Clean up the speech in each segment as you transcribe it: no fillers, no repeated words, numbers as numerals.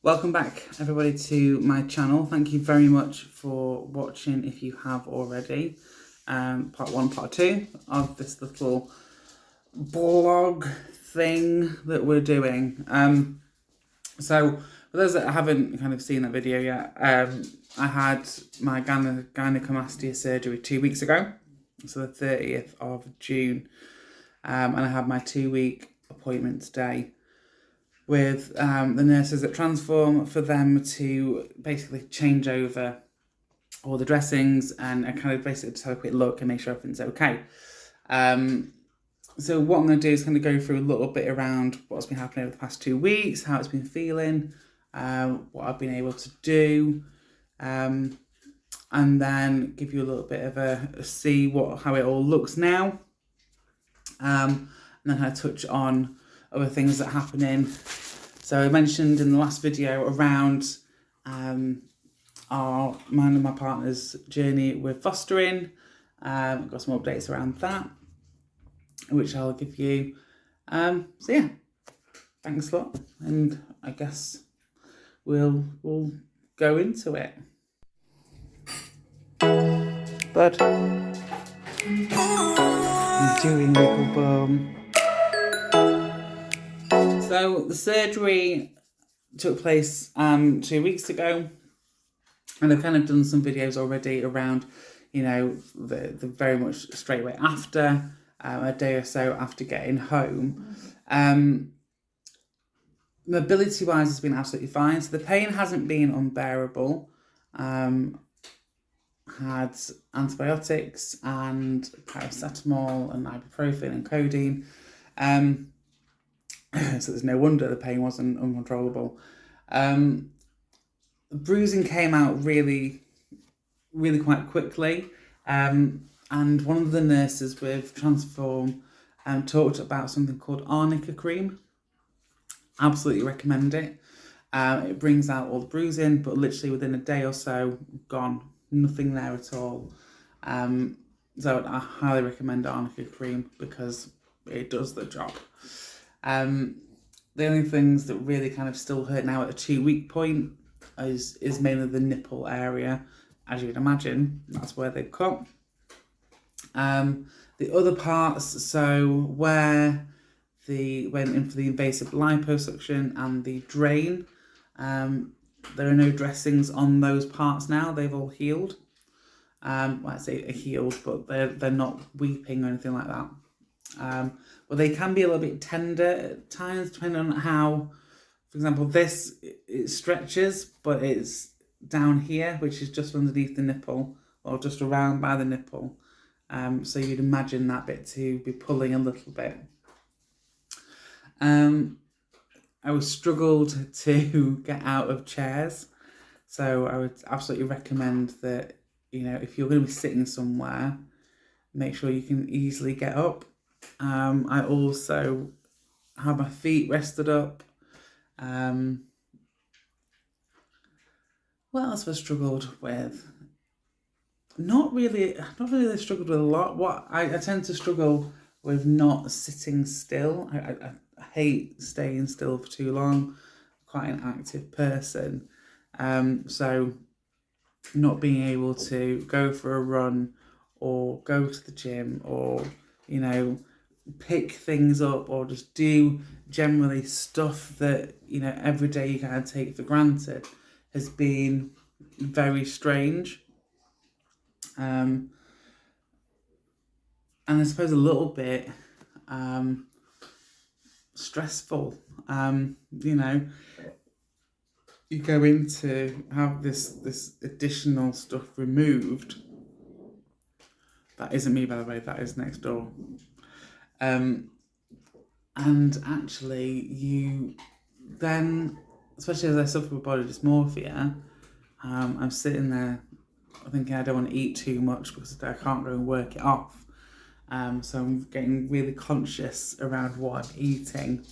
Welcome back everybody to my channel. Thank you very much for watching if you have already. Part 1, part 2 of this little blog thing that we're doing. So for those that haven't kind of seen that video yet, I had my Gynomastia surgery 2 weeks ago, so the 30th of June, and I had my 2-week appointment today with the nurses at Transform for them to basically change over all the dressings and kind of basically just have a quick look and make sure everything's okay. So what I'm going to do is kind of go through a little bit around what's been happening over the past 2 weeks, how it's been feeling, what I've been able to do, and then give you a little bit of a see how it all looks now, and then I touch on other things that are happening. So I mentioned in the last video around mine and my partner's journey with fostering. I've got some updates around that, which I'll give you. So yeah, thanks a lot, and I guess we'll go into it. Bud, he's doing wiggle bum. So the surgery took place 2 weeks ago, and I've kind of done some videos already around, you know, the very much straight away after, a day or so after getting home. Mobility wise has been absolutely fine, so the pain hasn't been unbearable. Had antibiotics and paracetamol and ibuprofen and codeine. So there's no wonder the pain wasn't uncontrollable. The bruising came out really quite quickly. And one of the nurses with Transform talked about something called arnica cream. Absolutely recommend it. It brings out all the bruising, but literally within a day or so, gone. Nothing there at all. So I highly recommend arnica cream because it does the job. The only things that really kind of still hurt now at the 2-week point is mainly the nipple area. As you'd imagine, that's where they've cut. The other parts, so where went in for the invasive liposuction and the drain, there are no dressings on those parts now. They've all healed. Well, I say healed, but they're not weeping or anything like that. Well, they can be a little bit tender at times, depending on how, for example, this, it stretches, but it's down here, which is just underneath the nipple, or just around by the nipple. So you'd imagine that bit to be pulling a little bit. I was struggled to get out of chairs, so I would absolutely recommend that, you know, if you're going to be sitting somewhere, make sure you can easily get up. I also have my feet rested up. What else have I struggled with? Not really struggled with a lot. What I tend to struggle with not sitting still. I hate staying still for too long. Quite an active person. So not being able to go for a run or go to the gym or, you know, pick things up or just do generally stuff that, you know, every day you kind of take for granted has been very strange. And I suppose a little bit stressful. You know, you go in to have this additional stuff removed. That isn't me, by the way, that is next door. And actually you then, especially as I suffer with body dysmorphia, I'm sitting there thinking I don't want to eat too much because I can't go and work it off. So I'm getting really conscious around what I'm eating.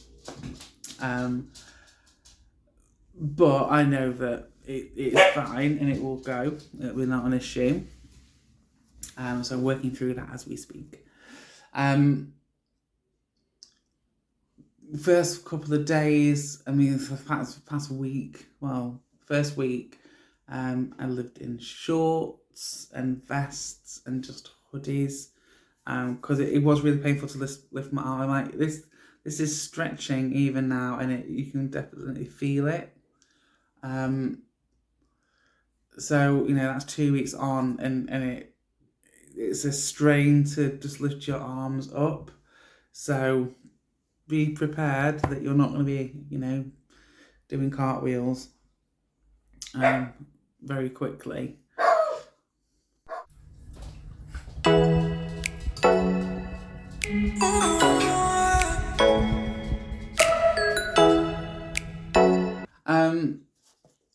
But I know that it's fine and it will go. It will not an issue. So I'm working through that as we speak. first couple of days, I mean, for the past week, well, first week, I lived in shorts and vests and just hoodies, because it was really painful to lift my arm. I'm like, this is stretching even now, and you can definitely feel it. So, that's 2 weeks on, and it's a strain to just lift your arms up. So be prepared that you're not going to be, doing cartwheels very quickly.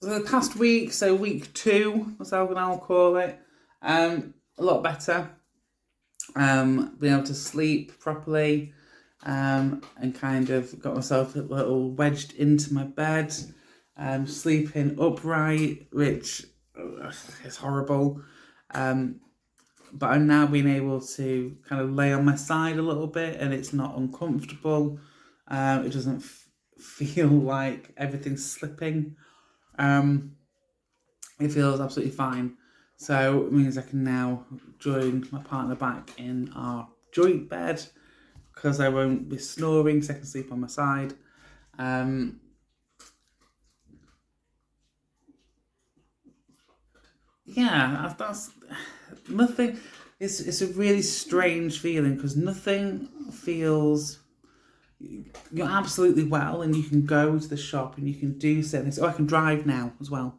The past week, so week 2, as I'll call it, a lot better. Being able to sleep properly, and kind of got myself a little wedged into my bed, sleeping upright, which is horrible. But I'm now being able to kind of lay on my side a little bit, and it's not uncomfortable. It doesn't feel like everything's slipping. It feels absolutely fine. So it means I can now join my partner back in our joint bed, because I won't be snoring, so I can sleep on my side. Yeah, that's nothing. It's a really strange feeling, because nothing feels. You're absolutely well, and you can go to the shop and you can do certain things. Oh, I can drive now as well.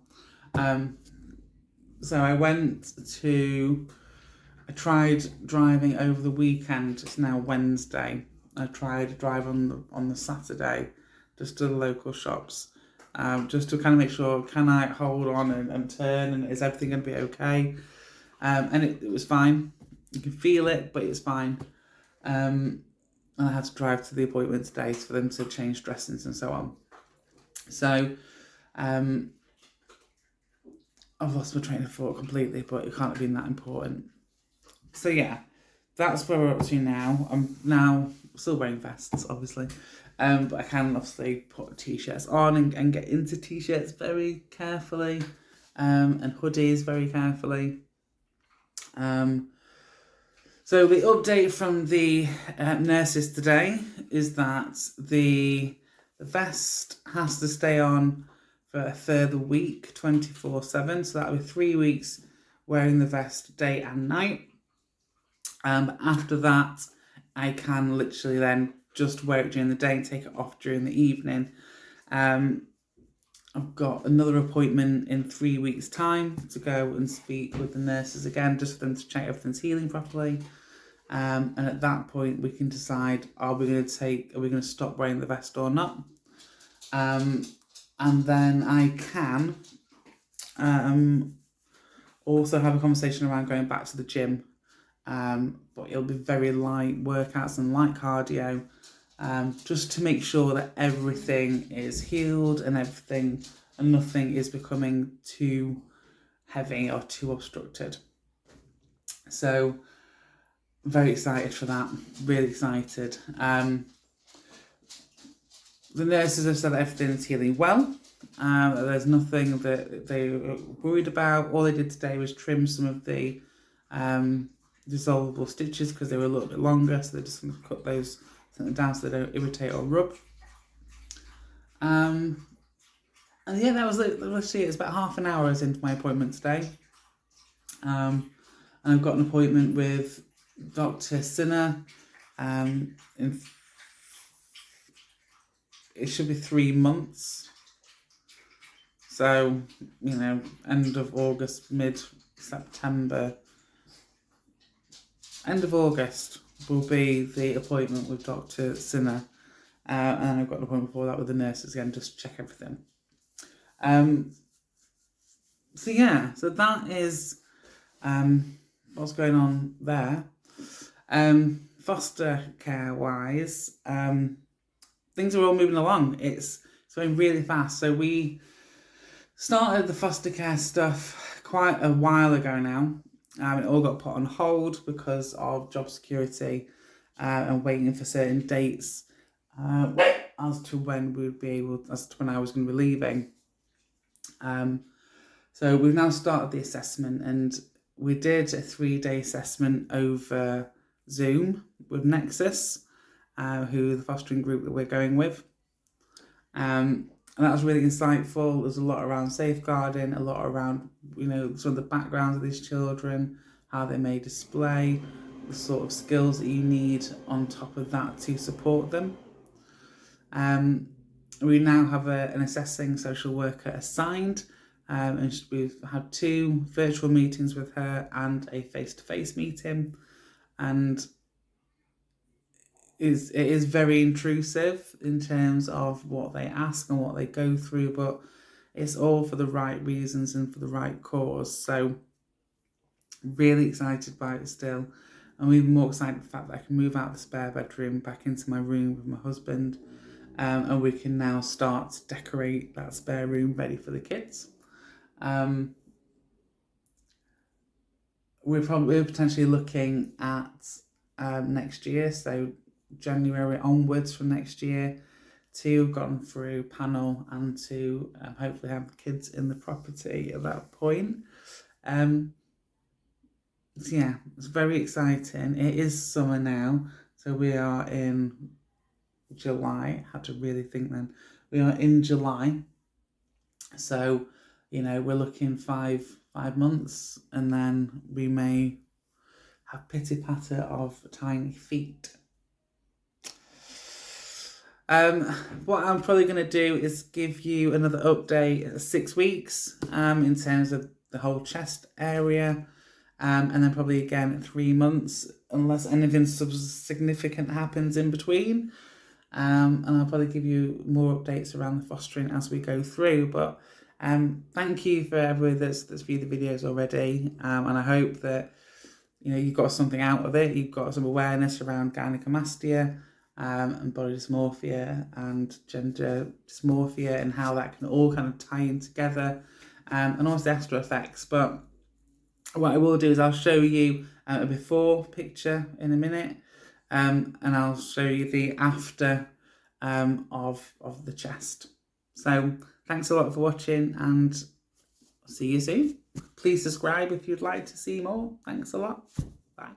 So I tried driving over the weekend. It's now Wednesday. I tried to drive on the Saturday, just to the local shops, just to kind of make sure, can I hold on and turn, and is everything going to be okay? And it was fine. You can feel it, but it's fine. And I had to drive to the appointment today for them to change dressings and so on. So I've lost my train of thought completely, but it can't have been that important. So yeah, that's where we're up to now. I'm now still wearing vests, obviously, but I can obviously put t-shirts on and get into t-shirts very carefully, and hoodies very carefully. So the update from the nurses today is that the vest has to stay on for a further week, 24/7. So that'll be 3 weeks wearing the vest day and night. After that, I can literally then just wear it during the day and take it off during the evening. I've got another appointment in 3 weeks' time to go and speak with the nurses again, just for them to check everything's healing properly. And at that point, we can decide: are we going to stop wearing the vest or not? And then I can also have a conversation around going back to the gym. But it'll be very light workouts and light cardio, just to make sure that everything is healed and nothing is becoming too heavy or too obstructed. So very excited for that, really excited. The nurses have said that everything's healing well. There's nothing that they were worried about. All they did today was trim some of the dissolvable stitches, because they were a little bit longer, so they're just going to cut those down so they don't irritate or rub. And yeah, that was it. Literally, it's about half an hour into my appointment today. And I've got an appointment with Dr. Sinner. It should be 3 months. So, end of August, mid-September. End of August will be the appointment with Dr. Sinner. And I've got an appointment before that with the nurses again, just to check everything. So yeah, so that is what's going on there. Foster care wise, things are all moving along. It's going really fast. So we started the foster care stuff quite a while ago now. It all got put on hold because of job security and waiting for certain dates. as to when I was going to be leaving. So we've now started the assessment, and we did a 3-day assessment over Zoom with Nexus, who the fostering group that we're going with. And that was really insightful. There's a lot around safeguarding, a lot around, some of the backgrounds of these children, how they may display, the sort of skills that you need on top of that to support them. We now have an assessing social worker assigned, and we've had 2 virtual meetings with her and a face-to-face meeting, and it is very intrusive in terms of what they ask and what they go through, but it's all for the right reasons and for the right cause. So really excited by it still, and I'm even more excited the fact that I can move out the spare bedroom back into my room with my husband, and we can now start to decorate that spare room ready for the kids. We're potentially looking at next year, so January onwards from next year, to have gone through panel and to hopefully have kids in the property at that point. So yeah, it's very exciting. It is summer now, so we are in July. I had to really think then. We are in July, so we're looking 5 months, and then we may have pity patter of tiny feet. What I'm probably going to do is give you another update at 6 weeks in terms of the whole chest area, and then probably again at 3 months, unless anything significant happens in between. And I'll probably give you more updates around the fostering as we go through. But thank you for everybody that's viewed the videos already, and I hope that you've got something out of it. You've got some awareness around gynecomastia, and body dysmorphia and gender dysmorphia, and how that can all kind of tie in together, and also the after effects. But what I will do is I'll show you a before picture in a minute, and I'll show you the after of the chest. So thanks a lot for watching, and see you soon. Please subscribe if you'd like to see more. Thanks a lot. Bye.